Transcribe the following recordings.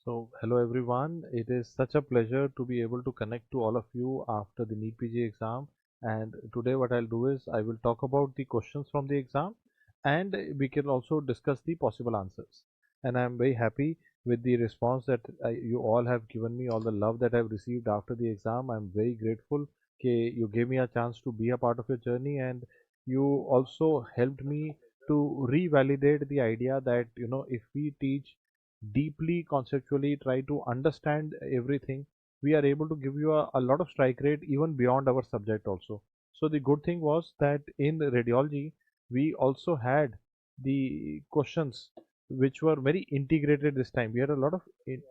So, hello everyone. It is such a pleasure to be able to connect to all of you after the NEET PG exam. And today, what I'll do is I will talk about the questions from the exam and we can also discuss the possible answers. And I'm very happy with the response that you all have given me, all the love that I've received after the exam. I'm very grateful that you gave me a chance to be a part of your journey, and you also helped me to revalidate the idea that if we teach deeply conceptually, try to understand everything, we are able to give you a lot of strike rate even beyond our subject also. So the good thing was that in radiology we also had the questions which were very integrated this time. We had a lot of you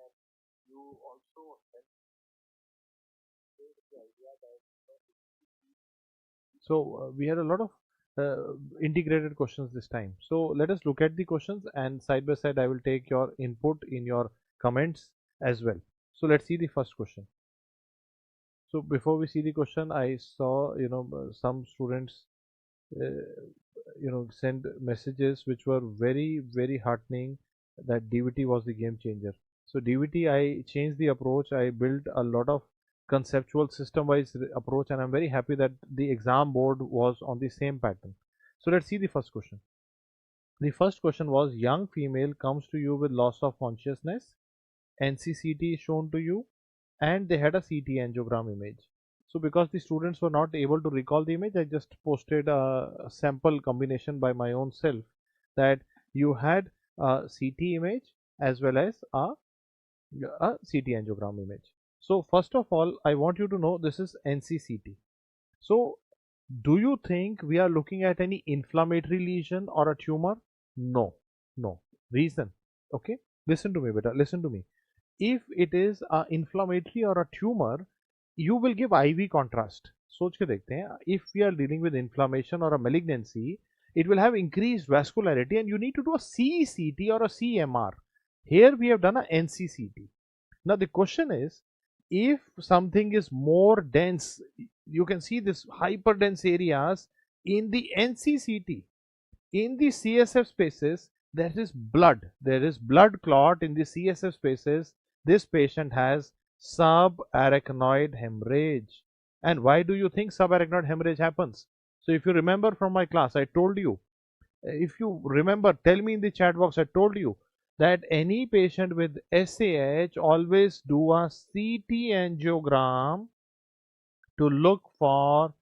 also we had a lot of integrated questions this time. So let us look at the questions, and side by side I will take your input in your comments as well. So let's see the first question. So before we see the question, I saw some students send messages which were very heartening, that DVT was the game changer. So DVT, I changed the approach. I built a lot of conceptual system wise approach, and I'm very happy that the exam board was on the same pattern. So let's see the first question. The first question was, young female comes to you with loss of consciousness, NCCT is shown to you, and they had a CT angiogram image. So because the students were not able to recall the image, I just posted a sample combination by my own self, that you had a CT image as well as a CT angiogram image. So first of all, I want you to know this is NCCT. So do you think we are looking at any inflammatory lesion or a tumor? No, no. Reason? Okay, listen to me, beta. Listen to me. If it is a inflammatory or a tumor, you will give IV contrast. सोच के देखते हैं. If we are dealing with inflammation or a malignancy, it will have increased vascularity and you need to do a CCT or a CMR. Here we have done a NCCT. Now the question is, if something is more dense, you can see this hyperdense areas in the NCCT, in the CSF spaces, there is blood clot in the CSF spaces. This patient has subarachnoid hemorrhage. And why do you think subarachnoid hemorrhage happens? So if you remember from my class, I told you, if you remember, tell me in the chat box. I told you that any patient with SAH, always do a CT angiogram to look for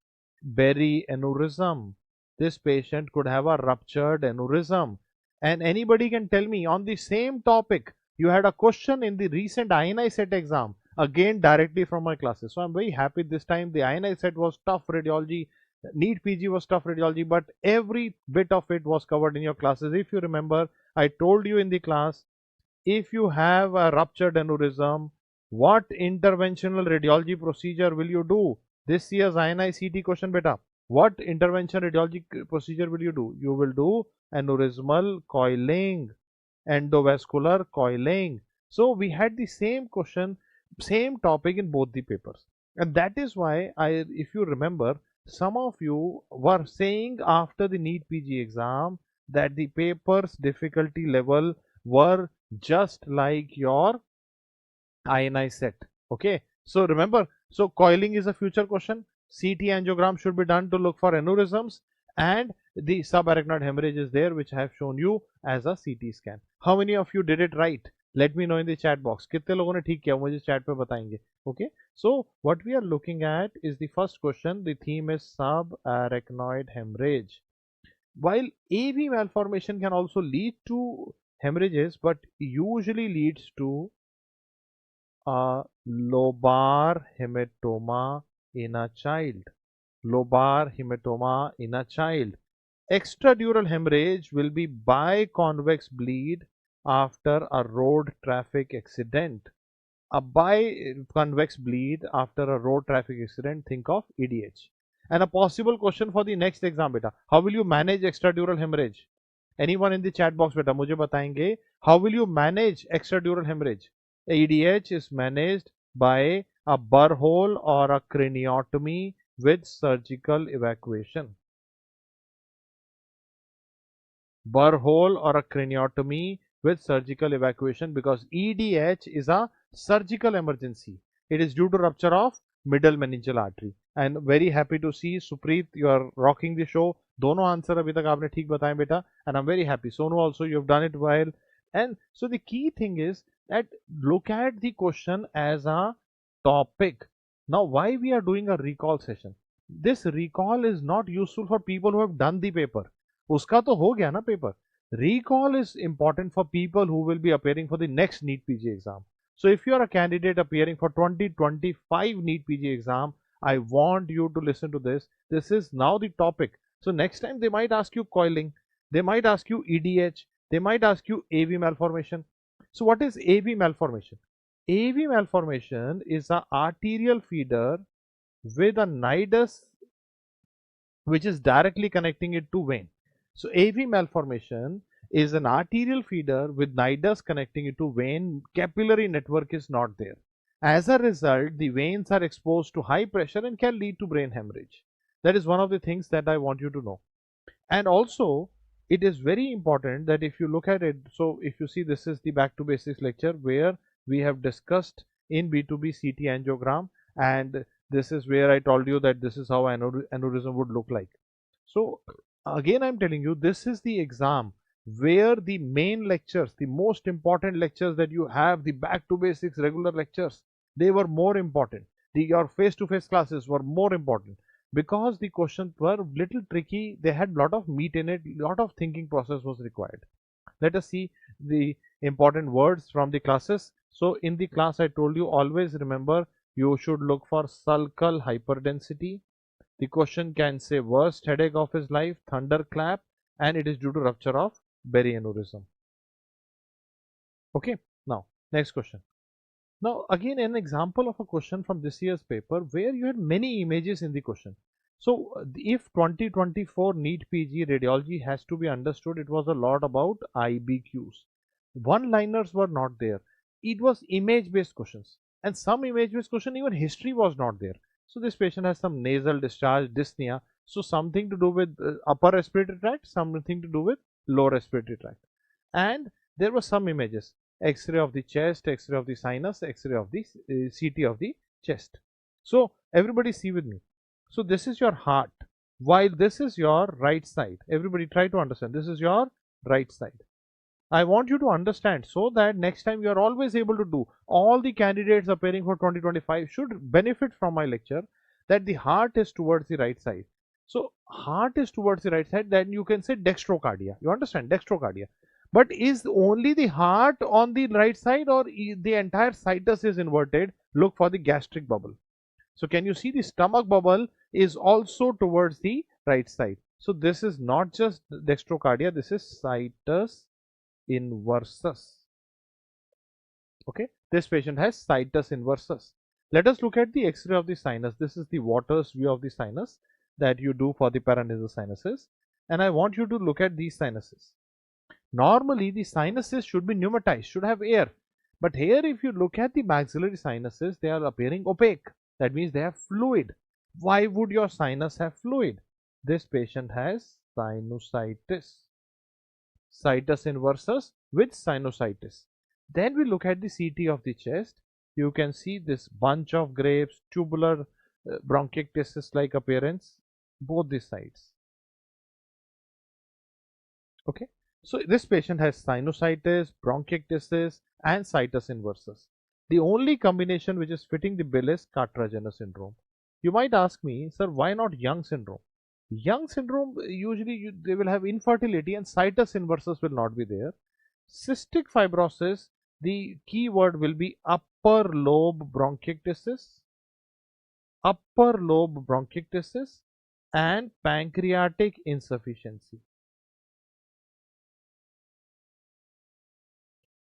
berry aneurysm. This patient could have a ruptured aneurysm. And anybody can tell me on the same topic, you had a question in the recent INI set exam, again directly from my classes. So I'm very happy this time. The INI set was tough radiology, NEET PG was tough radiology, but every bit of it was covered in your classes. If you remember, I told you in the class, if you have a ruptured aneurysm, what interventional radiology procedure will you do? This year's INI CT question, beta. What intervention radiology procedure will you do? You will do aneurysmal coiling, endovascular coiling. So we had the same question, same topic in both the papers. And that is why if you remember, some of you were saying after the NEET PG exam that the paper's difficulty level were just like your INI set. Okay, so remember, so coiling is a future question. CT angiogram should be done to look for aneurysms, and the subarachnoid hemorrhage is there, which I have shown you as a CT scan. How many of you did it right? Let me know in the chat box. कितने लोगों ने ठीक किया मुझे chat पे बताएंगे. Okay, so what we are looking at is the first question. The theme is subarachnoid hemorrhage. While AV malformation can also lead to hemorrhages, but usually leads to a lobar hematoma in a child. Lobar hematoma in a child. Extradural hemorrhage will be biconvex bleed after a road traffic accident. A biconvex bleed after a road traffic accident, think of EDH. And a possible question for the next exam, beta. How will you manage extradural hemorrhage? Anyone in the chat box, beta, मुझे बताएंगे. How will you manage extradural hemorrhage? EDH is managed by a burr hole or a craniotomy with surgical evacuation. Burr hole or a craniotomy with surgical evacuation, because EDH is a surgical emergency. It is due to rupture of middle meningeal artery. And very happy to see Supreet, you are rocking the show. दोनों answer अभी तक आपने ठीक बताए बेटा, and I'm very happy. Sonu also, you have done it well. And so the key thing is that look at the question as a topic. Now, why we are doing a recall session? This recall is not useful for people who have done the paper. उसका तो हो गया ना paper. Recall is important for people who will be appearing for the next NEET PG exam. So if you are a candidate appearing for 2025 NEET PG exam, I want you to listen to this. This is now the topic. So next time they might ask you coiling, they might ask you EDH, they might ask you AV malformation. So what is AV malformation? AV malformation is an arterial feeder with a nidus which is directly connecting it to vein. So AV malformation is an arterial feeder with nidus connecting it to vein. Capillary network is not there. As a result, the veins are exposed to high pressure and can lead to brain hemorrhage. That is one of the things that I want you to know. And also, it is very important that if you look at it, so if you see, this is the back to basics lecture where we have discussed in B2B CT angiogram, and this is where I told you that this is how aneurysm would look like. So again, I'm telling you, this is the exam where the main lectures, the most important lectures that you have, the back to basics regular lectures, they were more important. Your face-to-face classes were more important because the questions were little tricky. They had lot of meat in it, lot of thinking process was required. Let us see the important words from the classes. So in the class I told you, always remember you should look for sulcal hyperdensity. The question can say worst headache of his life, thunderclap, and it is due to rupture of berry aneurysm. Okay, now next question. Now again an example of a question from this year's paper where you had many images in the question. So if 2024 NEET PG radiology has to be understood, it was a lot about IBQs. One-liners were not there. It was image-based questions, and some image-based question even history was not there. So this patient has some nasal discharge, dyspnea, so something to do with upper respiratory tract, something to do with lower respiratory tract. And there were some images, X-ray of the chest, X-ray of the sinus, X-ray of the CT of the chest. So everybody see with me. So this is your heart, while this is your right side. Everybody try to understand. This is your right side. I want you to understand so that next time you are always able to do. All the candidates appearing for 2025 should benefit from my lecture, that the heart is towards the right side. So heart is towards the right side, then you can say dextrocardia. You understand? Dextrocardia. But is only the heart on the right side, or the entire situs is inverted? Look for the gastric bubble. So can you see the stomach bubble is also towards the right side? So this is not just dextrocardia, this is situs inversus. Okay, this patient has situs inversus. Let us look at the X-ray of the sinus. This is the Waters view of the sinus that you do for the paranasal sinuses, and I want you to look at these sinuses. Normally the sinuses should be pneumatized, should have air, but here if you look at the maxillary sinuses, they are appearing opaque. That means they have fluid. Why would your sinus have fluid? This patient has sinusitis, situs inversus with sinusitis. Then we look at the CT of the chest. You can see this bunch of grapes, tubular bronchiectasis like appearance, both the sides. Okay, so this patient has sinusitis, bronchiectasis, and situs inversus. The only combination which is fitting the bill is Kartagener syndrome. You might ask me, sir, why not Young syndrome? Young syndrome, usually they will have infertility and situs inversus will not be there. Cystic fibrosis, the key word will be upper lobe bronchiectasis, and pancreatic insufficiency.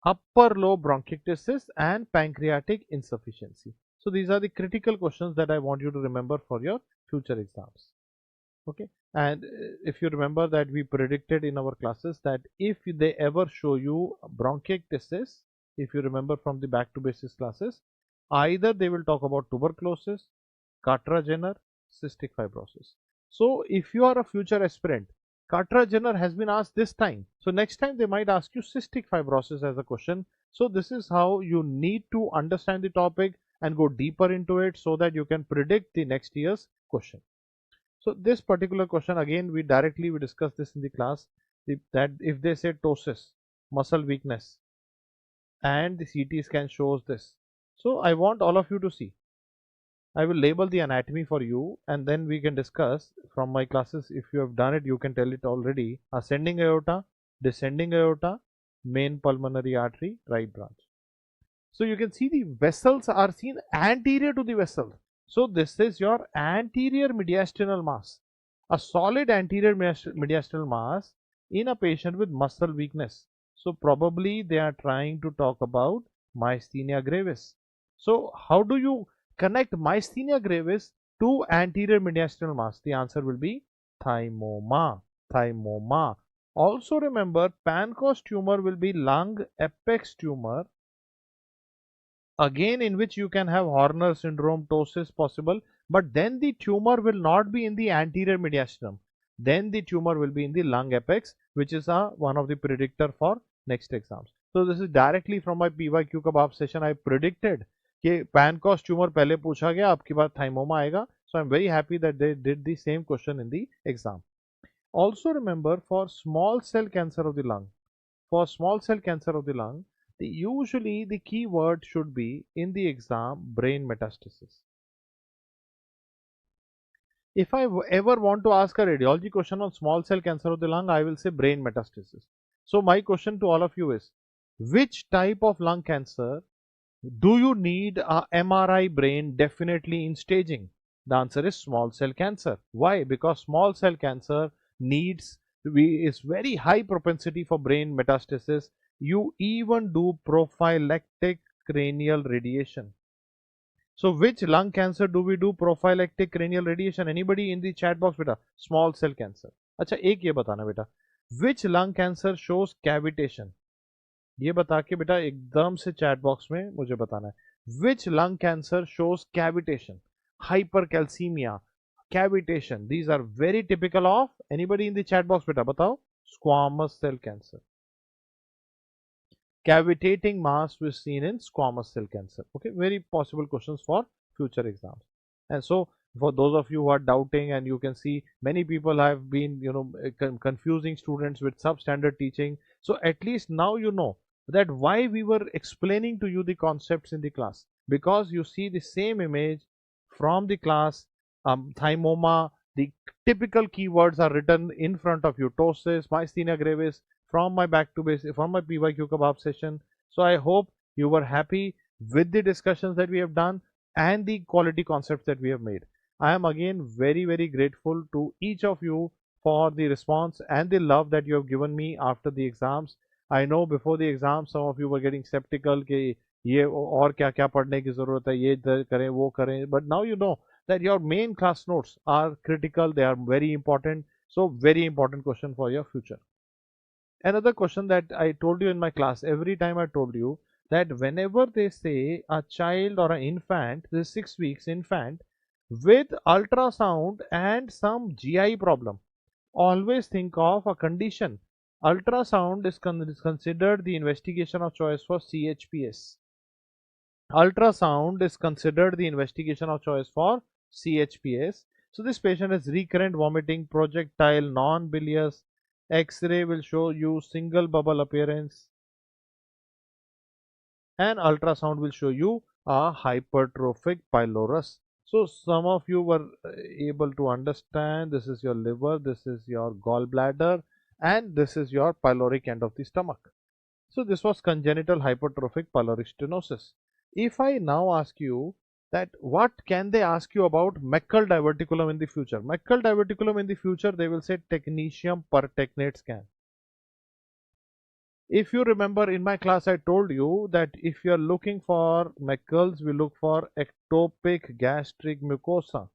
Upper lobe bronchiectasis and pancreatic insufficiency. So these are the critical questions that I want you to remember for your future exams. Okay, and if you remember that we predicted in our classes that if they ever show you bronchiectasis, if you remember from the back to basics classes, either they will talk about tuberculosis, Kartagener, cystic fibrosis. So if you are a future aspirant Kartagener has been asked this time. So next time they might ask you cystic fibrosis as a question. So this is how you need to understand the topic and go deeper into it so that you can predict the next year's question. So this particular question, again, we discussed this in the class, that if they say ptosis, muscle weakness, and the CT scan shows this. So I want all of you to see. I will label the anatomy for you and then we can discuss from my classes. If you have done it, you can tell it already. Ascending aorta, descending aorta, main pulmonary artery, right branch. So you can see the vessels are seen anterior to the vessel. So this is your anterior mediastinal mass. A solid anterior mediastinal mass in a patient with muscle weakness. So probably they are trying to talk about myasthenia gravis. So how do you connect myasthenia gravis to anterior mediastinal mass? The answer will be thymoma. Thymoma. Also remember, pancreas tumor will be lung apex tumor, again in which you can have Horner syndrome, ptosis possible, but then the tumor will not be in the anterior mediastinum. Then the tumor will be in the lung apex, which is one of the predictor for next exams. So this is directly from my PYQ kebab session. I predicted कि pancreas tumor पहले पूछा गया, आपके बाद thymoma आएगा. So I'm very happy that they did the same question in the exam. Also remember, for small cell cancer of the lung, usually the key word should be in the exam brain metastasis. If I ever want to ask a radiology question on small cell cancer of the lung, I will say brain metastasis. So my question to all of you is, which type of lung cancer do you need a MRI brain definitely in staging? The answer is small cell cancer. Why? Because small cell cancer is very high propensity for brain metastasis. You even do prophylactic cranial radiation. So which lung cancer do we do prophylactic cranial radiation? Anybody in the chat box, beta? Small cell cancer. अच्छा एक ये बताना बेटा, which lung cancer shows cavitation? ये बता के बेटा एकदम से चैट बॉक्स में मुझे बताना है. Which lung cancer shows cavitation? Hypercalcemia, cavitation. These are very typical of, anybody in the chat box बेटा बताओ, squamous cell cancer. Cavitating mass was seen in squamous cell cancer. Okay, very possible questions for future exams. And so for those of you who are doubting, and you can see many people have been confusing students with substandard teaching. So at least now you know that why we were explaining to you the concepts in the class, because you see the same image from the class. Thymoma, the typical keywords are written in front of you: ptosis, myasthenia gravis, from my back to basic, from my PYQ kebab session. So I hope you were happy with the discussions that we have done and the quality concepts that we have made. I am again very, very grateful to each of you for the response and the love that you have given me after the exams. I know before the exam some of you were getting skeptical कि ये और क्या क्या पढ़ने की जरूरत है, ये करें वो करें, but now you know that your main class notes are critical, they are very important. So very important question for your future. Another question that I told you in my class, every time I told you that whenever they say a child or an infant, this 6 weeks infant with ultrasound and some GI problem, always think of a condition. Ultrasound is considered the investigation of choice for CHPS. Ultrasound is considered the investigation of choice for CHPS. So this patient has recurrent vomiting, projectile, non-bilious. X-ray will show you single bubble appearance, and ultrasound will show you a hypertrophic pylorus. So some of you were able to understand, this is your liver, this is your gallbladder, and this is your pyloric end of the stomach. So this was congenital hypertrophic pyloric stenosis. If I now ask you that what can they ask you about Meckel diverticulum in the future? Meckel diverticulum in the future, they will say technetium pertechnate scan. If you remember in my class, I told you that if you are looking for Meckel's, we look for ectopic gastric mucosa.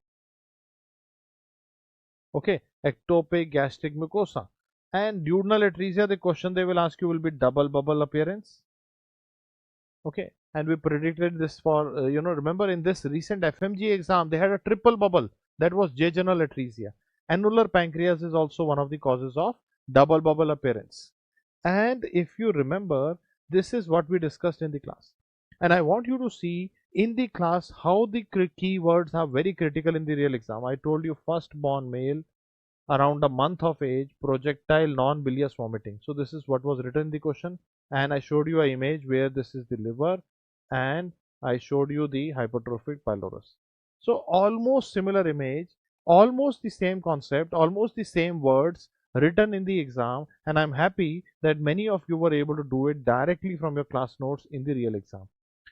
Okay, ectopic gastric mucosa. And duodenal atresia, the question they will ask you will be double bubble appearance. Okay, and we predicted this for, remember in this recent FMGE exam, they had a triple bubble, that was jejunal atresia. Annular pancreas is also one of the causes of double bubble appearance. And if you remember, this is what we discussed in the class. And I want you to see in the class how the keywords are very critical in the real exam. I told you first born male, around a month of age, projectile non-bilious vomiting. So this is what was written in the question, and I showed you an image where this is the liver, and I showed you the hypertrophic pylorus. So almost similar image, almost the same concept, almost the same words written in the exam, and I'm happy that many of you were able to do it directly from your class notes in the real exam.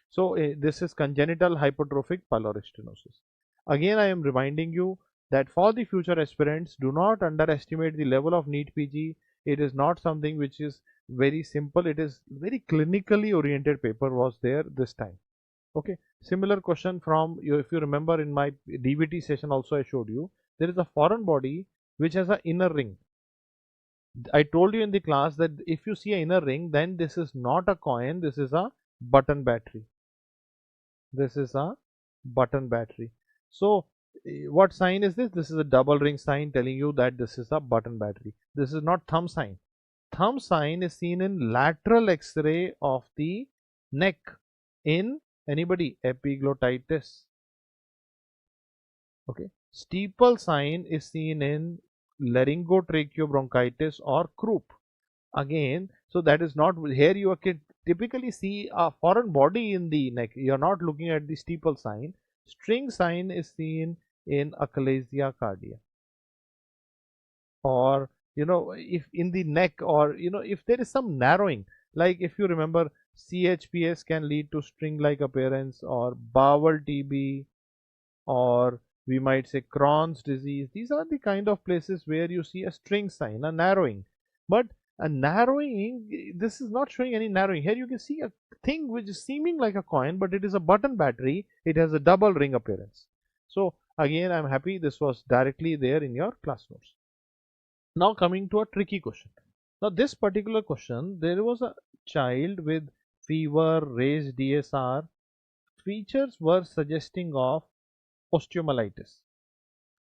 So this is congenital hypertrophic pyloric stenosis. Again, I am reminding you that for the future aspirants, do not underestimate the level of NEET PG. It is not something which is very simple. It is very clinically oriented paper was there this time. Okay, similar question from you, if you remember in my DVT session also I showed you, there is a foreign body which has an inner ring. I told you in the class that if you see an inner ring, then this is not a coin, this is a button battery. This is a button battery. So what sign is this? This is a double ring sign telling you that this is a button battery. This is not thumb sign. Thumb sign is seen in lateral x-ray of the neck in anybody epiglottitis. Okay. Steeple sign is seen in laryngotracheobronchitis or croup. Again, so that is not here. You can typically see a foreign body in the neck. You are not looking at the steeple sign. String sign is seen in achalasia cardia, or if in the neck, or if there is some narrowing, like if you remember, CHPS can lead to string like appearance, or bowel TB, or we might say Crohn's disease. These are the kind of places where you see a string sign, a narrowing. But a narrowing, this is not showing any narrowing. Here you can see a thing which is seeming like a coin, but it is a button battery. It has a double ring appearance. So again, I'm happy this was directly there in your class notes. Now coming to a tricky question. Now this particular question, there was a child with fever, raised DSR. Features were suggesting of osteomyelitis.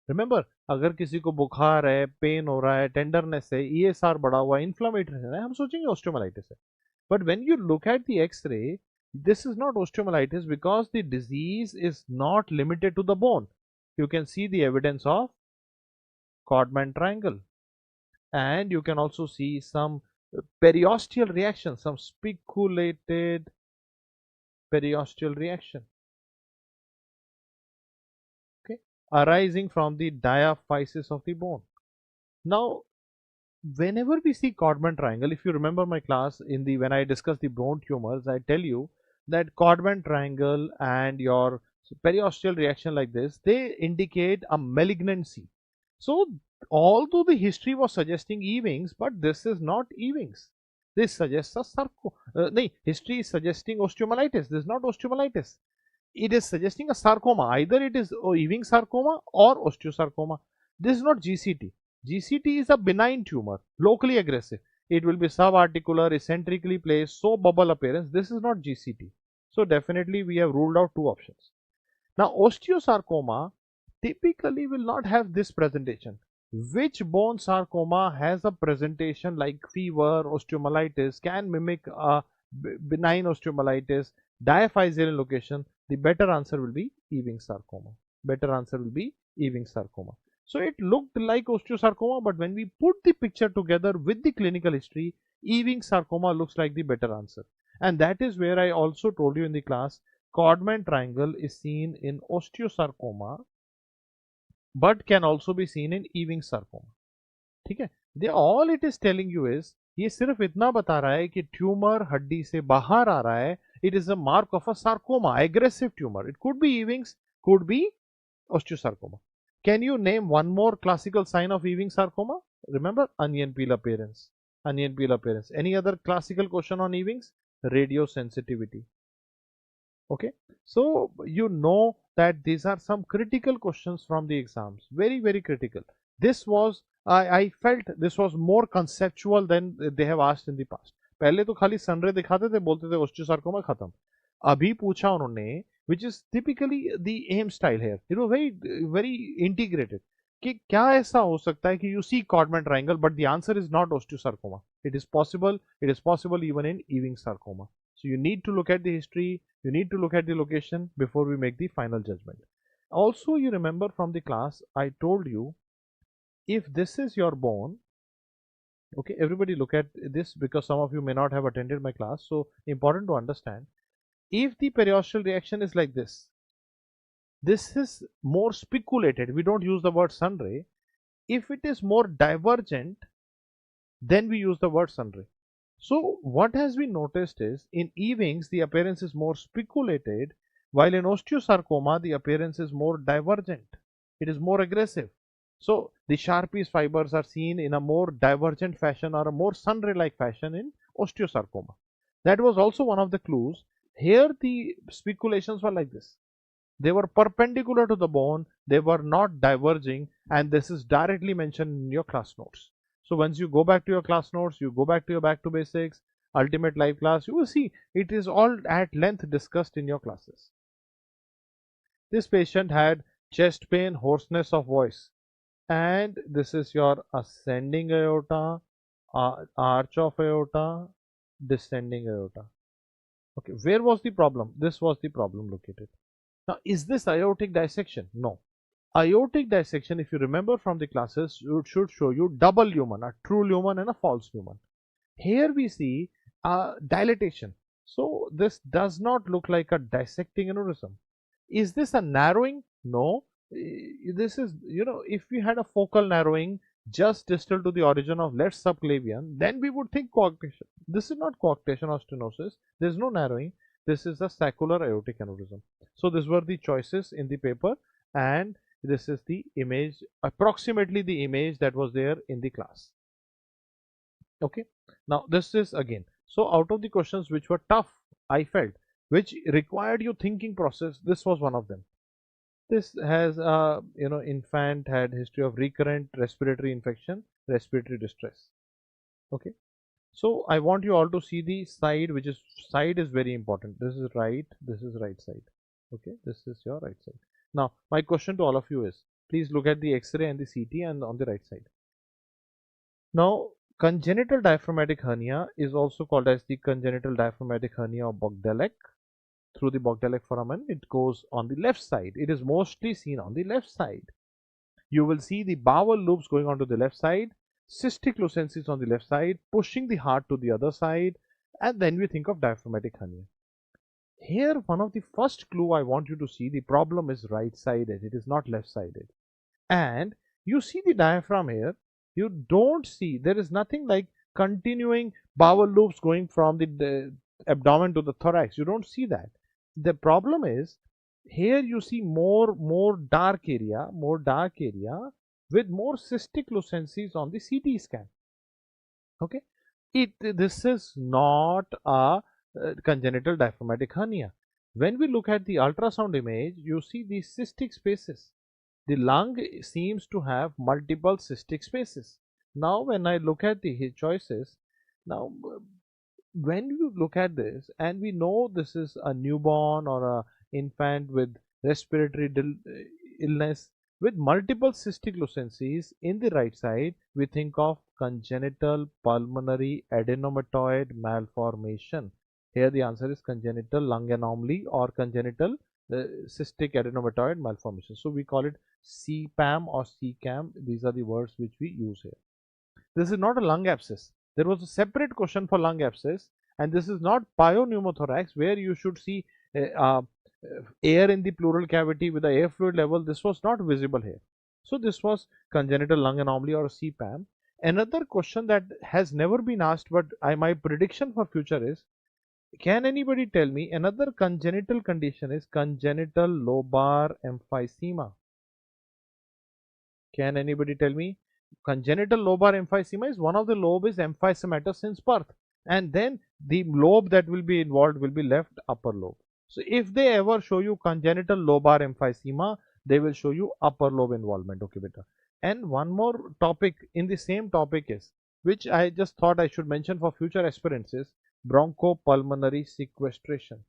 Remember, अगर किसी को बुखार है, pen हो रहा है, tenderness है, ESR बढ़ा हुआ है, इन्फ्लेमेटरी है, हम सोचेंगे ऑस्टियोमाइलिटिस है. But when you look at the x-ray, this is not osteomyelitis because the disease is not limited to the bone. You can see the evidence of Codman triangle, and you can also see some periosteal reaction, some spiculated periosteal reaction, arising from the diaphysis of the bone. Now, whenever we see Codman triangle, if you remember my class in the when I discuss the bone tumors, I tell you that Codman triangle and your periosteal reaction like this, they indicate a malignancy. So, although the history was suggesting Ewing's, but this is not Ewing's. This suggests a history is suggesting osteomyelitis. This is not osteomyelitis. It is suggesting a sarcoma. Either it is Ewing sarcoma or osteosarcoma. This is not GCT. GCT is a benign tumor, locally aggressive. It will be subarticular, eccentrically placed, so bubble appearance. This is not GCT. So definitely we have ruled out two options. Now osteosarcoma typically will not have this presentation. Which bone sarcoma has a presentation like fever, osteomyelitis, can mimic a benign osteomyelitis, diaphyseal in location? The better answer will be Ewing sarcoma. Better answer will be Ewing sarcoma. So it looked like osteosarcoma, but when we put the picture together with the clinical history, Ewing sarcoma looks like the better answer. And that is where I also told you in the class, Codman triangle is seen in osteosarcoma, but can also be seen in Ewing sarcoma. ठीक है? All it is telling you is, ये सिर्फ इतना बता रहा है कि tumour हड्डी से बाहर आ रहा है. It is a mark of a sarcoma, aggressive tumor. It could be Ewing's, could be osteosarcoma. Can you name one more classical sign of Ewing sarcoma? Remember, onion peel appearance. Onion peel appearance. Any other classical question on Ewing's? Radiosensitivity. Okay, so you know that these are some critical questions from the exams. Very, very critical. This was, I felt this was more conceptual than they have asked in the past. पहले तो खाली सनरे दिखाते थे, बोलते थे ओस्टियोसार्कोमा खत्म. अभी पूछा उन्होंने, which is typically the aim style here. It was very, very integrated. कि क्या ऐसा हो सकता है कि you see Codman triangle, but the answer is not osteosarcoma. It is possible even in Ewing sarcoma. So you need to look at the history, you need to look at the location before we make the final judgment. Also, you remember from the class, I told you, if this is your bone, okay, everybody look at this because some of you may not have attended my class. So important to understand, if the periosteal reaction is like this is more spiculated. We don't use the word sunray. If it is more divergent, then we use the word sunray. So what has been noticed is in Ewing's the appearance is more spiculated, while in osteosarcoma the appearance is more divergent. It is more aggressive. So the Sharpie's fibers are seen in a more divergent fashion or a more sunray-like fashion in osteosarcoma. That was also one of the clues. Here the speculations were like this. They were perpendicular to the bone, they were not diverging, and this is directly mentioned in your class notes. So once you go back to your class notes, you go back to your back to basics, ultimate live class, you will see it is all at length discussed in your classes. This patient had chest pain, hoarseness of voice, and this is your ascending aorta, arch of aorta, descending aorta. Okay, where was the problem? This was the problem located. Now, is this aortic dissection? No. Aortic dissection, if you remember from the classes, it should show you double lumen, a true lumen and a false lumen. Here we see dilatation. So this does not look like a dissecting aneurysm. Is this a narrowing? No. This is, if we had a focal narrowing just distal to the origin of left subclavian, then we would think coarctation. This is not coarctation or stenosis. There is no narrowing. This is a saccular aortic aneurysm. So these were the choices in the paper, and this is the image, approximately the image that was there in the class. Okay, now this is again, so out of the questions which were tough, I felt, which required your thinking process, this was one of them. This has infant had history of recurrent respiratory infection, respiratory distress. Okay, so I want you all to see the side, which is side is very important. This is right, this is right side. Okay, this is your right side. Now my question to all of you is, please look at the X-ray and the CT and on the right side. Now congenital diaphragmatic hernia is also called as the congenital diaphragmatic hernia of Bogdalek. Through the Bogdalek foramen, it goes on the left side. It is mostly seen on the left side. You will see the bowel loops going on to the left side, cystic lucencies on the left side, pushing the heart to the other side, and then we think of diaphragmatic hernia. Here, one of the first clue I want you to see, the problem is right-sided. It is not left-sided. And you see the diaphragm here. You don't see, there is nothing like continuing bowel loops going from the abdomen to the thorax. You don't see that. The problem is, here you see more dark area with more cystic lucencies on the CT scan. Okay, this is not a congenital diaphragmatic hernia. When we look at the ultrasound image, you see these cystic spaces. The lung seems to have multiple cystic spaces. Now when I look at the choices, now when you look at this, and we know this is a newborn or a infant with respiratory illness with multiple cystic lucencies in the right side, we think of congenital pulmonary adenomatoid malformation. Here the answer is congenital lung anomaly or congenital cystic adenomatoid malformation. So we call it CPAM or CCAM. These are the words which we use here. This is not a lung abscess. There was a separate question for lung abscess, and this is not pneumothorax where you should see air in the pleural cavity with the air fluid level. This was not visible here. So this was congenital lung anomaly or CPAM. Another question that has never been asked, but my prediction for future is, can anybody tell me another congenital condition is congenital lobar emphysema? Can anybody tell me? Congenital lobar emphysema is one of the lobe is emphysematous since birth, and then the lobe that will be involved will be left upper lobe. So if they ever show you congenital lobar emphysema, they will show you upper lobe involvement. Okay, beta. And one more topic in the same topic is, which I just thought I should mention for future aspirants, is bronchopulmonary sequestration,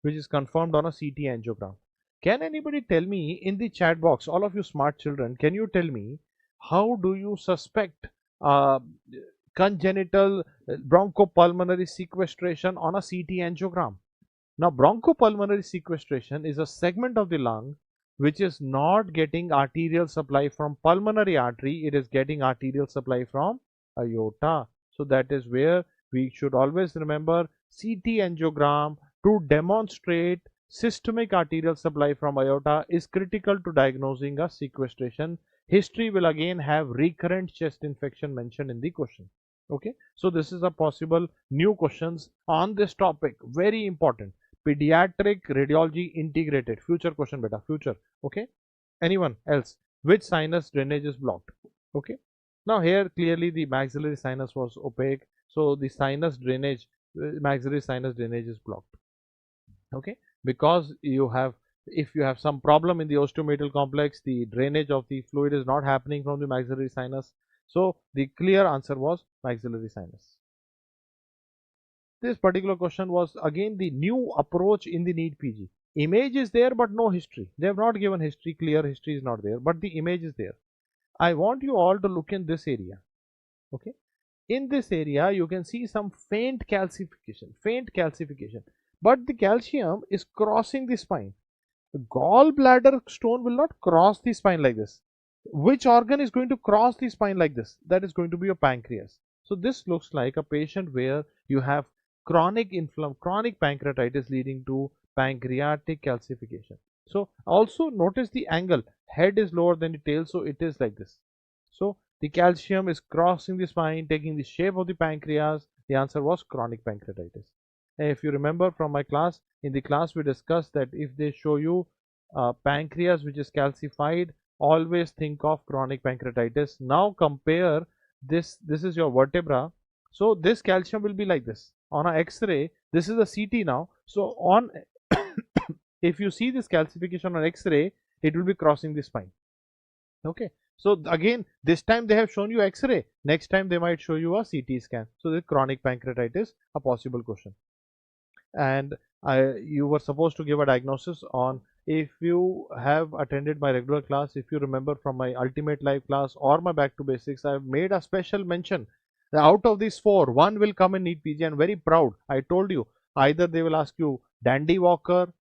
which is confirmed on a CT angiogram. Can anybody tell me in the chat box, all of you smart children, can you tell me how do you suspect uh, congenital bronchopulmonary sequestration on a CT angiogram? Now, bronchopulmonary sequestration is a segment of the lung which is not getting arterial supply from pulmonary artery, it is getting arterial supply from aorta. So that is where we should always remember CT angiogram to demonstrate systemic arterial supply from aorta is critical to diagnosing a sequestration. History will again have recurrent chest infection mentioned in the question. Okay, so this is a possible new questions on this topic, very important. Pediatric radiology integrated, future question beta, future. Okay, anyone else? Which sinus drainage is blocked? Okay, now here clearly the maxillary sinus was opaque, so the sinus drainage, maxillary sinus drainage is blocked. Okay, because you have, if you have some problem in the osteometal complex, the drainage of the fluid is not happening from the maxillary sinus, so the clear answer was maxillary sinus. This particular question was again the new approach in the NEET PG. Image is there but no history. They have not given history, clear history is not there, but the image is there. I want you all to look in this area. Okay, in this area you can see some faint calcification, but the calcium is crossing the spine. The gallbladder stone will not cross the spine like this. Which organ is going to cross the spine like this? That is going to be your pancreas. So this looks like a patient where you have chronic pancreatitis leading to pancreatic calcification. So also notice the angle, head is lower than the tail, so it is like this. So the calcium is crossing the spine, taking the shape of the pancreas. The answer was chronic pancreatitis. And if you remember from my class, in the class we discussed that if they show you pancreas which is calcified, always think of chronic pancreatitis. Now compare this is your vertebra, so this calcium will be like this on a X-ray. This is a CT now, so on if you see this calcification on X-ray, it will be crossing the spine. Okay, so again this time they have shown you X-ray, next time they might show you a CT scan. So the chronic pancreatitis, a possible question. And you were supposed to give a diagnosis on, if you have attended my regular class, if you remember from my ultimate life class or my back to basics, I have made a special mention that out of these four, one will come in NEET PG, and very proud. I told you either they will ask you Dandy Walker,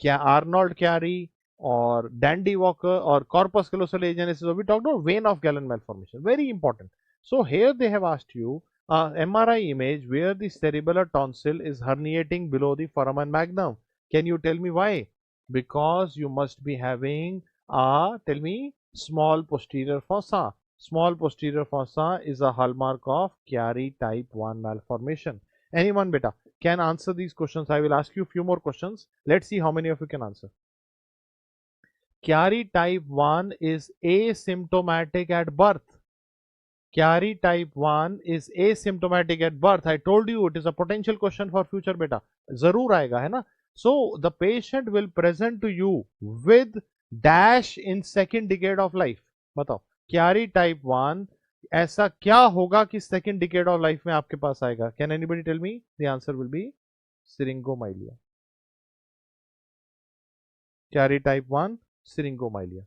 Arnold Chiari, or Dandy Walker, or corpus callosal agenesis. So we talked about vein of Galen malformation, very important. So here they have asked you MRI image where the cerebellar tonsil is herniating below the foramen magnum. Can you tell me why? Because you must be having tell me, small posterior fossa. Small posterior fossa is a hallmark of Chiari type 1 malformation. Anyone beta can answer these questions? I will ask you a few more questions. Let's see how many of you can answer. Chiari type 1 is asymptomatic at birth. Chiari type 1 is asymptomatic at birth. I told you it is a potential question for future beta. Zarur aayega hai na? So the patient will present to you with dash in second decade of life. बताओ Chiari type 1 ऐसा क्या होगा कि second decade of life में आपके पास आएगा? Can anybody tell me? The answer will be syringomyelia. Chiari type 1 syringomyelia.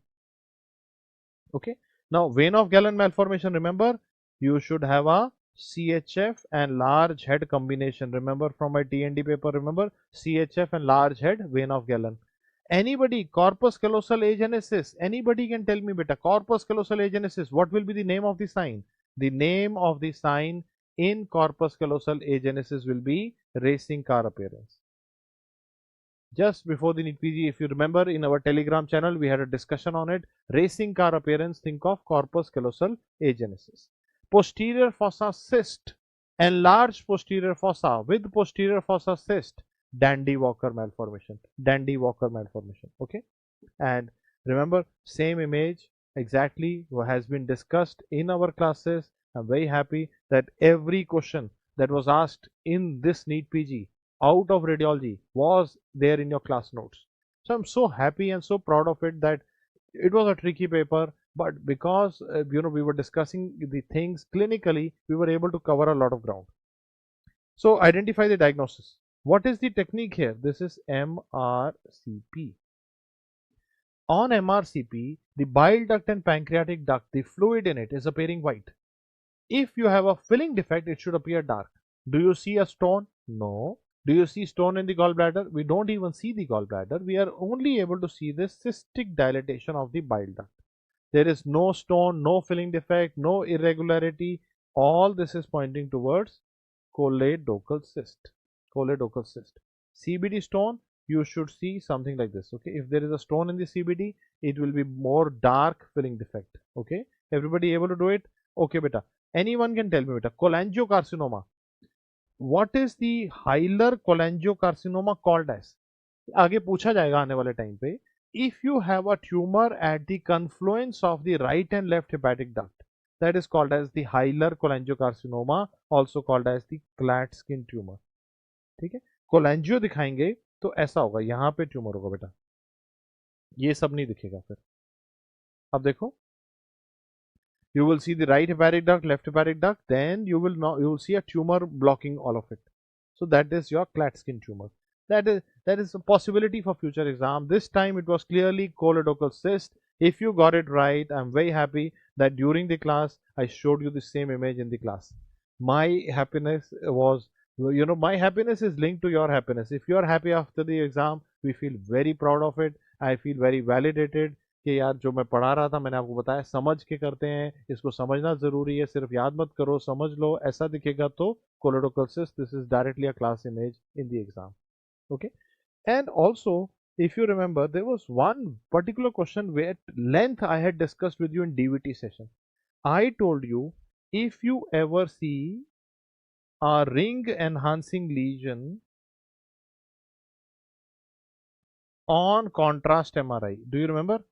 Okay. Now vein of Galen malformation, remember you should have a CHF and large head combination. Remember from my TND paper, remember CHF and large head, vein of Galen. Anybody, corpus callosal agenesis, anybody can tell me beta, corpus callosal agenesis, what will be the name of the sign? The name of the sign in corpus callosal agenesis will be racing car appearance. Just before the NEET PG, if you remember in our Telegram channel, we had a discussion on it. Racing car appearance, think of corpus callosal agenesis. Posterior fossa cyst, enlarged posterior fossa with posterior fossa cyst, Dandy Walker malformation. Dandy Walker malformation. Okay. And remember, same image exactly has been discussed in our classes. I'm very happy that every question that was asked in this NEET PG out of radiology was there in your class notes. So I'm so happy and so proud of it that it was a tricky paper, but because we were discussing the things clinically, we were able to cover a lot of ground. So identify the diagnosis. What is the technique here? This is MRCP. On MRCP, the bile duct and pancreatic duct, the fluid in it is appearing white. If you have a filling defect, it should appear dark. Do you see a stone? No. Do you see stone in the gallbladder? We don't even see the gallbladder. We are only able to see the cystic dilatation of the bile duct. There is no stone, no filling defect, no irregularity. All this is pointing towards choledochal cyst. Choledochal cyst. CBD stone, you should see something like this. Okay, if there is a stone in the CBD, it will be more dark filling defect. Okay, everybody able to do it? Okay, beta. Anyone can tell me, beta. Cholangiocarcinoma. What is the hilar cholangiocarcinoma called as? आगे पूछा जाएगा आने वाले time पे. If you have a tumor at the confluence of the right and left hepatic duct, that is called as the hilar cholangiocarcinoma, also called as the Klatskin tumor. ठीक है, कोलेंजियो दिखाएंगे तो ऐसा होगा, यहाँ पे ट्यूमर होगा बेटा, ये सब नहीं दिखेगा फिर. अब देखो, you will see the right hepatic duct, left hepatic duct, then you will see a tumor blocking all of it. So that is your Klatskin tumor. That is a possibility for future exam. This time it was clearly choledochal cyst. If you got it right, I'm very happy that during the class I showed you the same image in the class. My happiness was, my happiness is linked to your happiness. If you are happy after the exam, we feel very proud of it. I feel very validated कि यार जो मैं पढ़ा रहा था मैंने आपको बताया, समझ के करते हैं, इसको समझना जरूरी है, सिर्फ याद मत करो, समझ लो. ऐसा दिखेगा तो choledochal cyst. This is directly a class image in the exam. Okay, and also if you remember, there was one particular question where at length I had discussed with you in DVT session. I told you, if you ever see a ring enhancing lesion on contrast MRI, do you remember?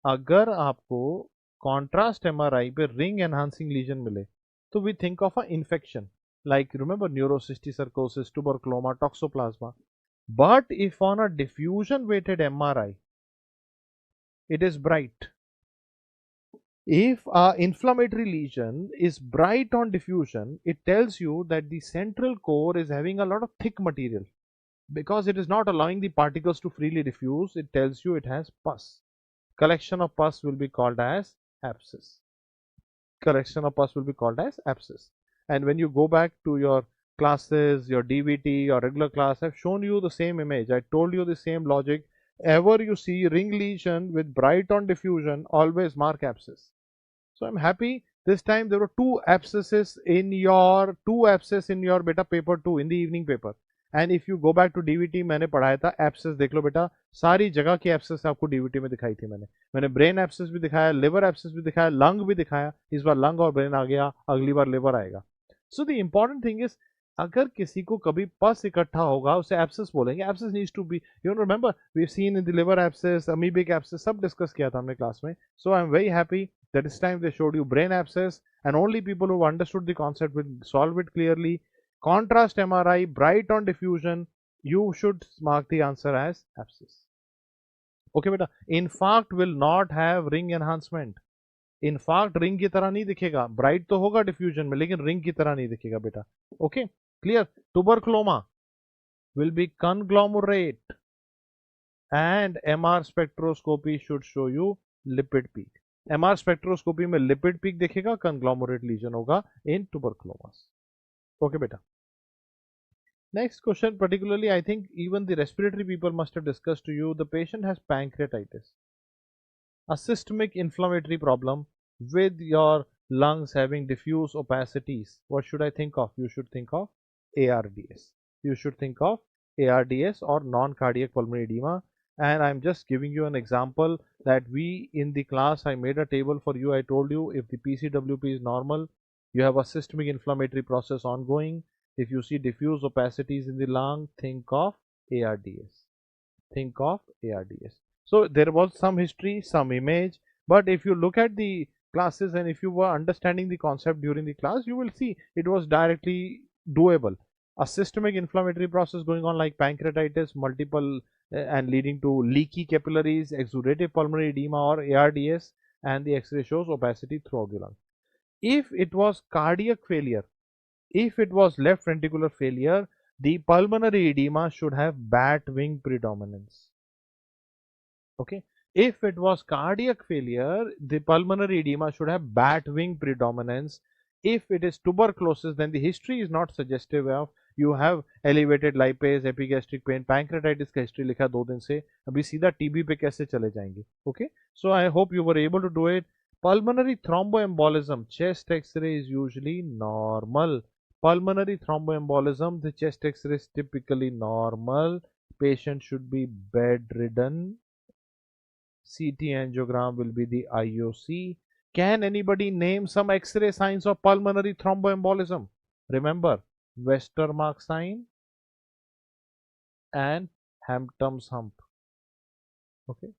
अगर आपको contrast MRI पे ring enhancing lesion मिले तो we think of an infection, like remember neurocysticercosis, tuberculoma, toxoplasma. But if on a diffusion weighted MRI it is bright, if a inflammatory lesion is bright on diffusion, it tells you that the central core is having a lot of thick material. Because it is not allowing the particles to freely diffuse, it tells you it has pus. Collection of pus will be called as abscess. Collection of pus will be called as abscess. And when you go back to your classes, your DVT, your regular class, I've shown you the same image. I told you the same logic. Ever you see ring lesion with bright on diffusion, always mark abscess. So I'm happy this time there were two abscesses in your beta paper 2 in the evening paper. And if you go back to DVT, मैंने पढ़ाया था abscess. देख लो बेटा, सारी जगह की abscess आपको DVT में दिखाई थी. मैंने ब्रेन एब्सेस भी दिखाया, लिवर एब्सेस भी दिखाया, लंग भी दिखाया. इस बार लंग और ब्रेन आ गया, अगली बार लिवर आएगा. So the important thing is, अगर किसी को कभी पस इकट्ठा होगा उसे एब्सेस बोलेंगे. Abscess needs to be, you know, remember we seen in the liver abscess, amoebic abscess, सब डिस्कस किया था हमने क्लास में. So I am very happy that this time they showed you brain abscess, and only people who understood the concept will solve it clearly. Contrast MRI, bright on diffusion, you should mark the answer as abscess. Okay beta, infarct will not have ring enhancement. Infarct ring की तरह नहीं दिखेगा, bright तो होगा diffusion में, लेकिन ring की तरह नहीं दिखेगा बेटा. Okay, clear. Tuberculoma will be conglomerate, and MR spectroscopy should show you lipid peak. MR spectroscopy में लिपिड पीक दिखेगा, कंग्लोमरेट लीजन होगा इन ट्यूबरकुलोमास. ओके बेटा. Next question, particularly I think even the respiratory people must have discussed to you. The patient has pancreatitis, a systemic inflammatory problem with your lungs having diffuse opacities. What should I think of? You should think of ARDS. You should think of ARDS or non-cardiac pulmonary edema. And I'm just giving you an example that we in the class, I made a table for you. I told you if the PCWP is normal, you have a systemic inflammatory process ongoing. If you see diffuse opacities in the lung, think of ARDS. Think of ARDS. So there was some history, some image, but if you look at the classes and if you were understanding the concept during the class, you will see it was directly doable. A systemic inflammatory process going on like pancreatitis, multiple and leading to leaky capillaries, exudative pulmonary edema or ARDS, and the X-ray shows opacity throughout the lung. If it was cardiac failure, if it was left ventricular failure, the pulmonary edema should have bat wing predominance. Okay, If it was cardiac failure, the pulmonary edema should have bat wing predominance. If it is tuberculosis, then the history is not suggestive of you have elevated lipase, epigastric pain, pancreatitis का history लिखा 2 दिन से, अभी सीधा TB पे कैसे चले जाएंगे? Okay, so I hope you were able to do it. Pulmonary thromboembolism, chest X-ray is usually normal. Pulmonary thromboembolism, the chest X-ray is typically normal. Patient should be bedridden. CT angiogram will be the IOC. Can anybody name some X-ray signs of pulmonary thromboembolism? Remember, Westermarck sign and Hampton's hump. Okay.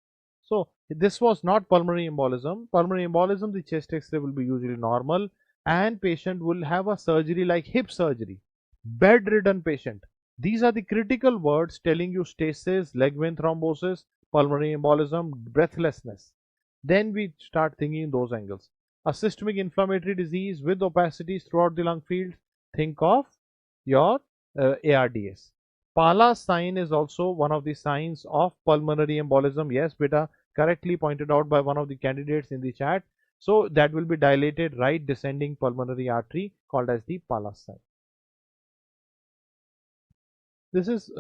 So this was not pulmonary embolism. Pulmonary embolism, the chest X-ray will be usually normal, and patient will have a surgery like hip surgery. Bedridden patient. These are the critical words telling you stasis, leg vein thrombosis, pulmonary embolism, breathlessness. Then we start thinking in those angles. A systemic inflammatory disease with opacities throughout the lung field, think of your ARDS. Pala's sign is also one of the signs of pulmonary embolism. Yes, beta, correctly pointed out by one of the candidates in the chat. So that will be dilated right descending pulmonary artery called as the Pala's sign. This is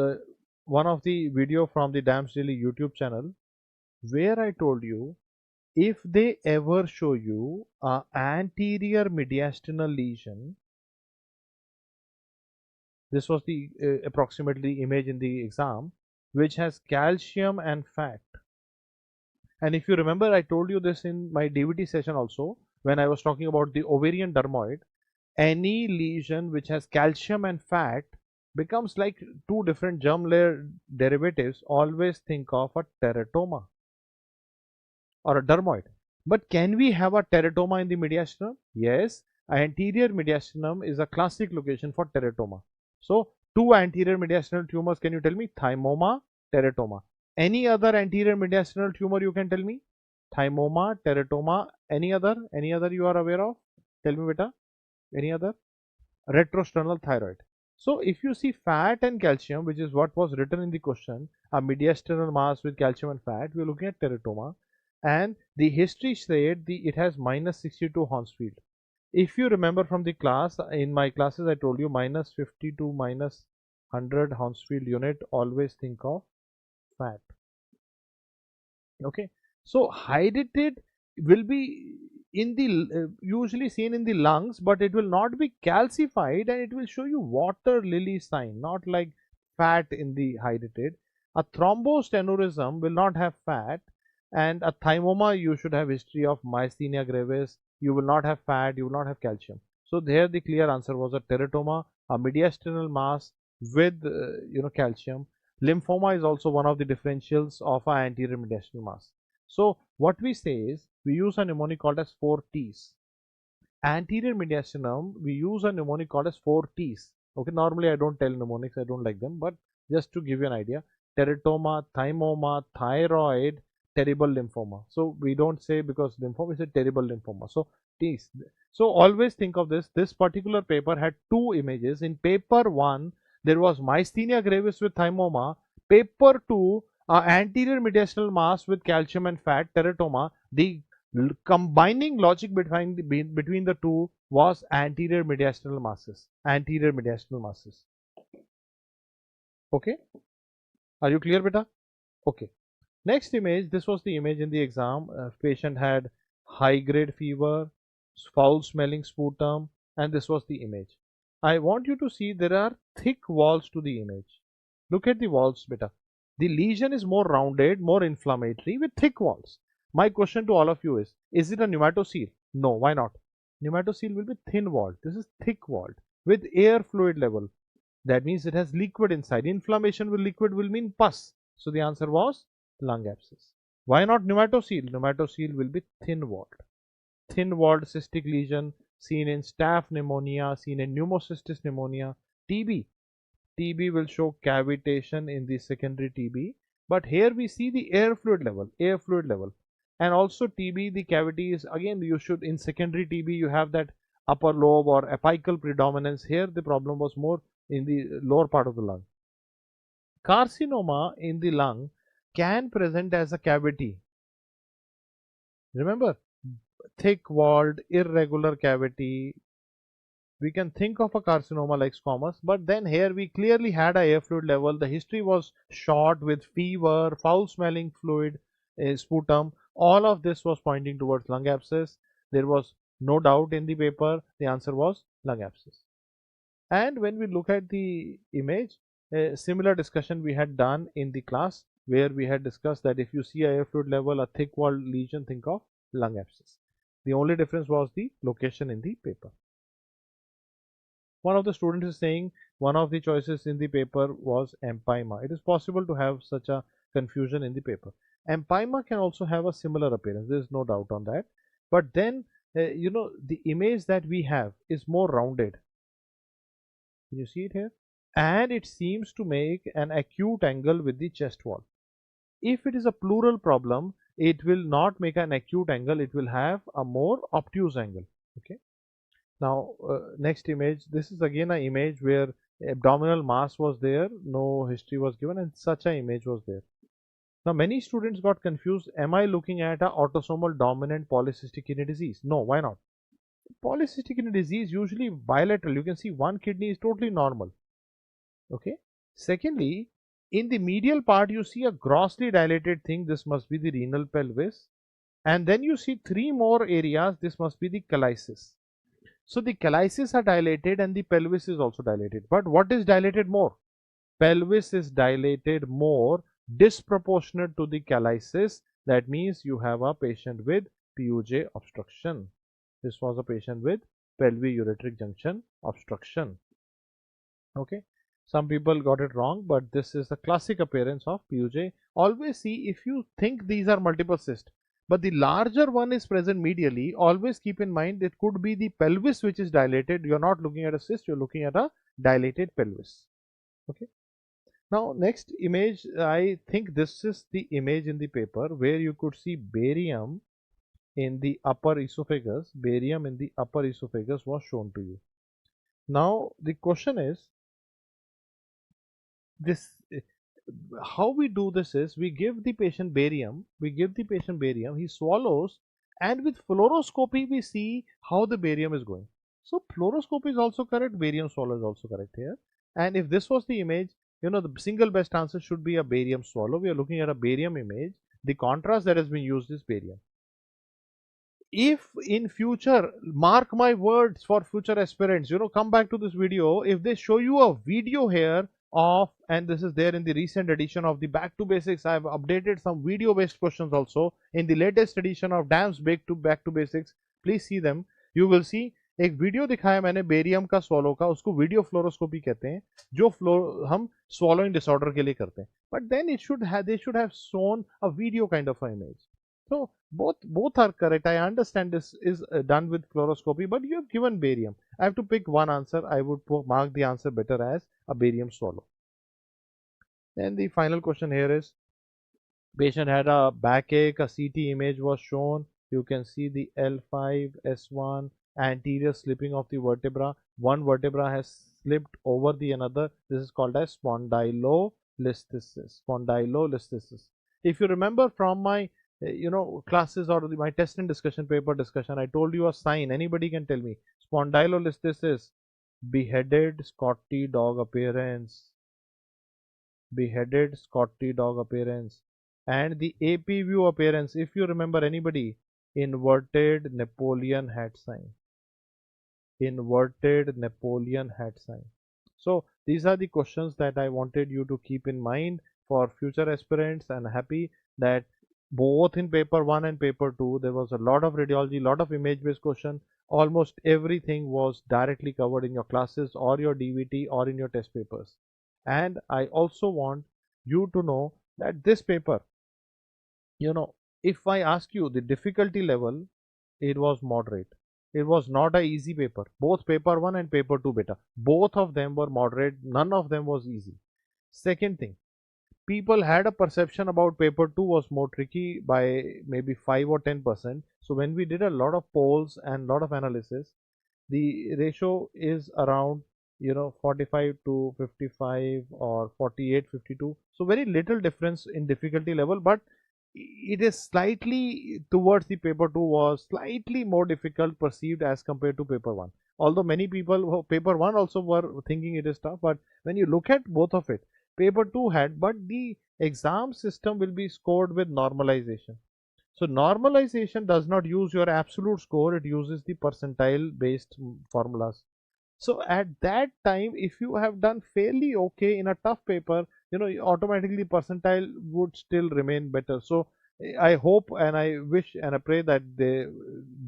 one of the video from the DAMS-eMedicoz YouTube channel where I told you if they ever show you an anterior mediastinal lesion, this was the approximately image in the exam, which has calcium and fat. And if you remember, I told you this in my DVT session also when I was talking about the ovarian dermoid. Any lesion which has calcium and fat becomes like two different germ layer derivatives. Always think of a teratoma or a dermoid. But can we have a teratoma in the mediastinum? Yes, anterior mediastinum is a classic location for teratoma. So two anterior mediastinal tumors, can you tell me? Thymoma, teratoma. Any other anterior mediastinal tumor you can tell me? Thymoma, teratoma, any other you are aware of? Tell me beta. Any other? Retrosternal thyroid. So if you see fat and calcium, which is what was written in the question, a mediastinal mass with calcium and fat, we are looking at teratoma. And the history said it has minus 62 Hounsfield. If you remember from the class, in my classes I told you minus 50 to minus 100 Hounsfield unit, always think of fat. Okay, so hydrated will be in the usually seen in the lungs, but it will not be calcified and it will show you water lily sign, not like fat in the hydrated. A thrombosed aneurysm will not have fat, and a thymoma you should have history of myasthenia gravis. You will not have fat, you will not have calcium. So there the clear answer was a teratoma, a mediastinal mass with calcium. Lymphoma is also one of the differentials of our anterior mediastinal mass. So what we say is we use a mnemonic called as 4 T's. Anterior mediastinum, we use a mnemonic called as 4 T's. Okay, normally I don't tell mnemonics, I don't like them, but just to give you an idea, teratoma, thymoma, thyroid, terrible lymphoma. So we don't say because lymphoma is a terrible lymphoma. So T's. So always think of this. This particular paper had 2 images. In paper 1, there was myasthenia gravis with thymoma. Paper 2, anterior mediastinal mass with calcium and fat, teratoma. The combining logic between the two was anterior mediastinal masses. Anterior mediastinal masses. Okay. Are you clear, beta? Okay. Next image, this was the image in the exam. Patient had high grade fever, foul smelling sputum, and this was the image. I want you to see there are thick walls to the image. Look at the walls, beta. The lesion is more rounded, more inflammatory with thick walls. My question to all of you is it a pneumatocoel? No, why not? Pneumatocoel will be thin walled. This is thick walled with air fluid level. That means it has liquid inside. Inflammation with liquid will mean pus. So the answer was lung abscess. Why not pneumatocoel? Pneumatocoel will be thin walled. Thin walled cystic lesion seen in staph pneumonia, seen in pneumocystis pneumonia, TB. TB will show cavitation in the secondary TB, but here we see the air fluid level, and also TB, the cavity is again, you should in secondary TB you have that upper lobe or apical predominance. Here the problem was more in the lower part of the lung. Carcinoma in the lung can present as a cavity. Remember, thick walled, irregular cavity. We can think of a carcinoma like squamous, but then here we clearly had a air fluid level. The history was short with fever, foul smelling fluid, sputum. All of this was pointing towards lung abscess. There was no doubt in the paper. The answer was lung abscess. And when we look at the image, a similar discussion we had done in the class where we had discussed that if you see a air fluid level, a thick walled lesion, think of lung abscess. The only difference was the location in the paper. One of the students is saying one of the choices in the paper was empyema. It is possible to have such a confusion in the paper. Empyema can also have a similar appearance. There is no doubt on that. But then, the image that we have is more rounded. Can you see it here? And it seems to make an acute angle with the chest wall. If it is a pleural problem, it will not make an acute angle. It will have a more obtuse angle. Okay. Now, next image. This is again an image where abdominal mass was there, no history was given, and such an image was there. Now, many students got confused. Am I looking at a autosomal dominant polycystic kidney disease? No, why not? Polycystic kidney disease usually bilateral. You can see one kidney is totally normal. Okay. Secondly, in the medial part, you see a grossly dilated thing. This must be the renal pelvis. And then you see three more areas. This must be the calyces. So the calyces are dilated and the pelvis is also dilated. But what is dilated more? Pelvis is dilated more, disproportionate to the calyces. That means you have a patient with PUJ obstruction. This was a patient with pelvic-ureteric junction obstruction. Okay. Some people got it wrong, but this is the classic appearance of PUJ. Always see, if you think these are multiple cysts, but the larger one is present medially, always keep in mind it could be the pelvis which is dilated. You're not looking at a cyst, you're looking at a dilated pelvis. Okay. Now, next image, I think this is the image in the paper where you could see barium in the upper esophagus. Barium in the upper esophagus was shown to you. Now, the question is, this how we do this is we give the patient barium, he swallows, and with fluoroscopy we see how the barium is going. So fluoroscopy is also correct, barium swallow is also correct here. And if this was the image, the single best answer should be a barium swallow. We are looking at a barium image. The contrast that has been used is barium. If in future, mark my words for future aspirants, come back to this video, if they show you a video here of, and this is there in the recent edition of the Back to Basics, I have updated some video based questions also in the latest edition of DAMS Back to Basics. Please see them. You will see एक video दिखाया मैंने barium का swallow का, उसको video fluoroscopy कहते हैं, जो हम swallowing disorder के लिए करते हैं. But then they should have shown a video kind of an image. So both are correct. I understand this is done with fluoroscopy, but you have given barium. I have to pick one answer. I would mark the answer better as a barium swallow. And the final question here is, patient had a backache, a CT image was shown. You can see the L5, S1, anterior slipping of the vertebra. One vertebra has slipped over the another. This is called as spondylolisthesis. If you remember from my classes or my test and discussion paper discussion, I told you a sign. Anybody can tell me. Spondylolisthesis, beheaded Scotty dog appearance. Beheaded Scotty dog appearance. And the AP view appearance, if you remember anybody, inverted Napoleon hat sign. Inverted Napoleon hat sign. So these are the questions that I wanted you to keep in mind for future aspirants, and happy that both in paper 1 and paper 2 there was a lot of radiology, lot of image based question. Almost everything was directly covered in your classes or your DVT or in your test papers. And I also want you to know that this paper, if I ask you the difficulty level, it was moderate. It was not an easy paper. Both paper 1 and paper 2 beta, both of them were moderate. None of them was easy. Second thing, people had a perception about paper 2 was more tricky by maybe 5 or 10%. So when we did a lot of polls and lot of analysis, the ratio is around 45 to 55 or 48 52. So very little difference in difficulty level, but it is slightly towards the paper 2 was slightly more difficult perceived as compared to paper 1. Although many people who paper 1 also were thinking it is tough, but when you look at both of it, paper 2 had, but the exam system will be scored with normalization. So normalization does not use your absolute score, it uses the percentile based formulas. So at that time, if you have done fairly okay in a tough paper, automatically percentile would still remain better. So I hope and I wish and I pray that they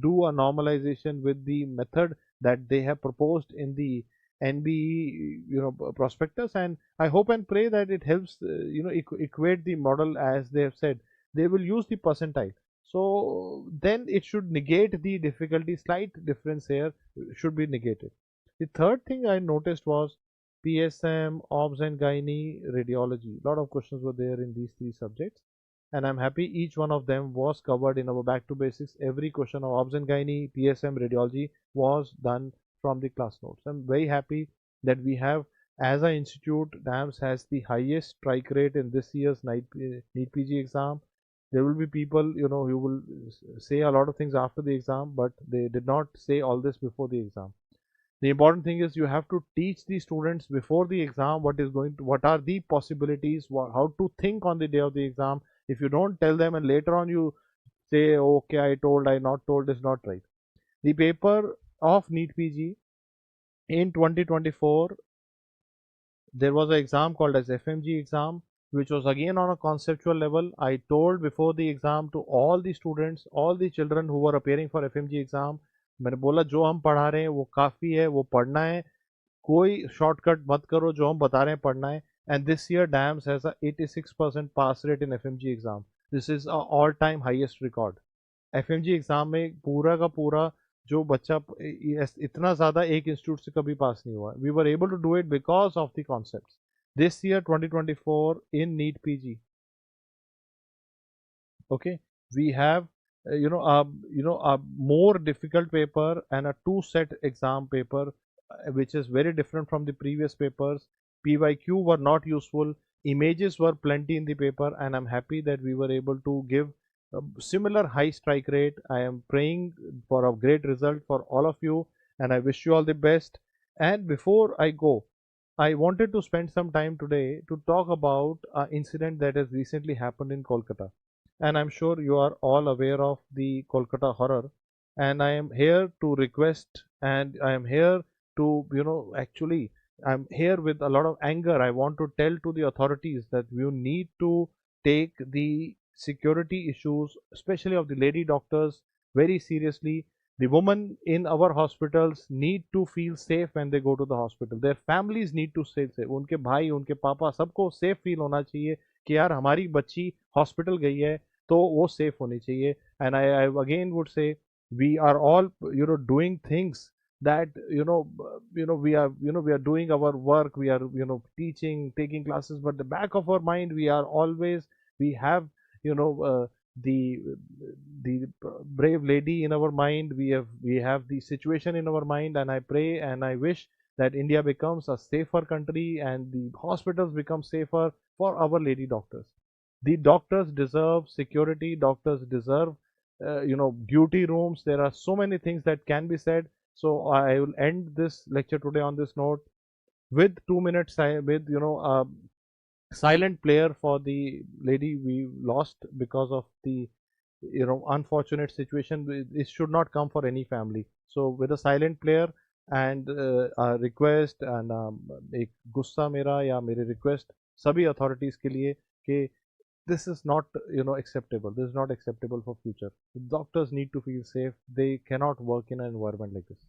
do a normalization with the method that they have proposed in the NBE, prospectus, and I hope and pray that it helps, equate the model as they have said. They will use the percentile. So then it should negate the difficulty. Slight difference here should be negated. The third thing I noticed was PSM, OBS and Gynae, Radiology. A lot of questions were there in these three subjects, and I'm happy each one of them was covered in our back to basics. Every question of OBS and Gynae, PSM, Radiology was done from the class notes. I'm very happy that we have, as an institute, DAMS has the highest strike rate in this year's NEET PG exam. There will be people, who will say a lot of things after the exam, but they did not say all this before the exam. The important thing is you have to teach the students before the exam what are the possibilities, how to think on the day of the exam. If you don't tell them and later on you say, okay, I not told, is not right. The paper of NEET PG in 2024, there was an exam called as FMGE exam, which was again on a conceptual level. I told before the exam to all the students, all the children who were appearing for FMGE exam, मैंने बोला जो हम पढ़ा रहे हैं वो काफ़ी है, वो पढ़ना है, कोई शॉर्टकट मत करो, जो हम बता रहे हैं पढ़ना है. And this year DAMS has a 86% pass rate in FMG exam. This is a all time highest record. FMG exam में पूरा का पूरा जो बच्चा इतना ज़्यादा एक इंस्टीट्यूट से कभी पास नहीं हुआ. We were able to do it because of the concepts. This year 2024 in NEET PG, okay, we have a more difficult paper and a two set exam paper, which is very different from the previous papers. PYQ were not useful, images were plenty in the paper, and I'm happy that we were able to give a similar high strike rate. I am praying for a great result for all of you, and I wish you all the best. And before I go, I wanted to spend some time today to talk about an incident that has recently happened in Kolkata. And I'm sure you are all aware of the Kolkata horror. And I am here to request, and I am here to, actually, I'm here with a lot of anger. I want to tell to the authorities that you need to take the security issues, especially of the lady doctors, very seriously. The women in our hospitals need to feel safe when they go to the hospital. Their families need to stay safe. उनके भाई, उनके पापा, सबको safe feel होना चाहिए कि यार हमारी बच्ची हॉस्पिटल गई है तो वो सेफ होनी चाहिए. And I again would say we are all doing things that we are doing our work, we are teaching, taking classes, but the back of our mind we are always, we have the the brave lady in our mind, we have the situation in our mind, and I pray and I wish that India becomes a safer country and the hospitals become safer for our lady doctors. The doctors deserve security, doctors deserve duty rooms. There are so many things that can be said, so I will end this lecture today on this note with 2 minutes with silent prayer for the lady we lost because of the unfortunate situation. It should not come for any family. So with a silent prayer and a request and एक गुस्सा मेरा या मेरी request सभी authorities के लिए कि this is not acceptable. This is not acceptable for future. The doctors need to feel safe. They cannot work in an environment like this.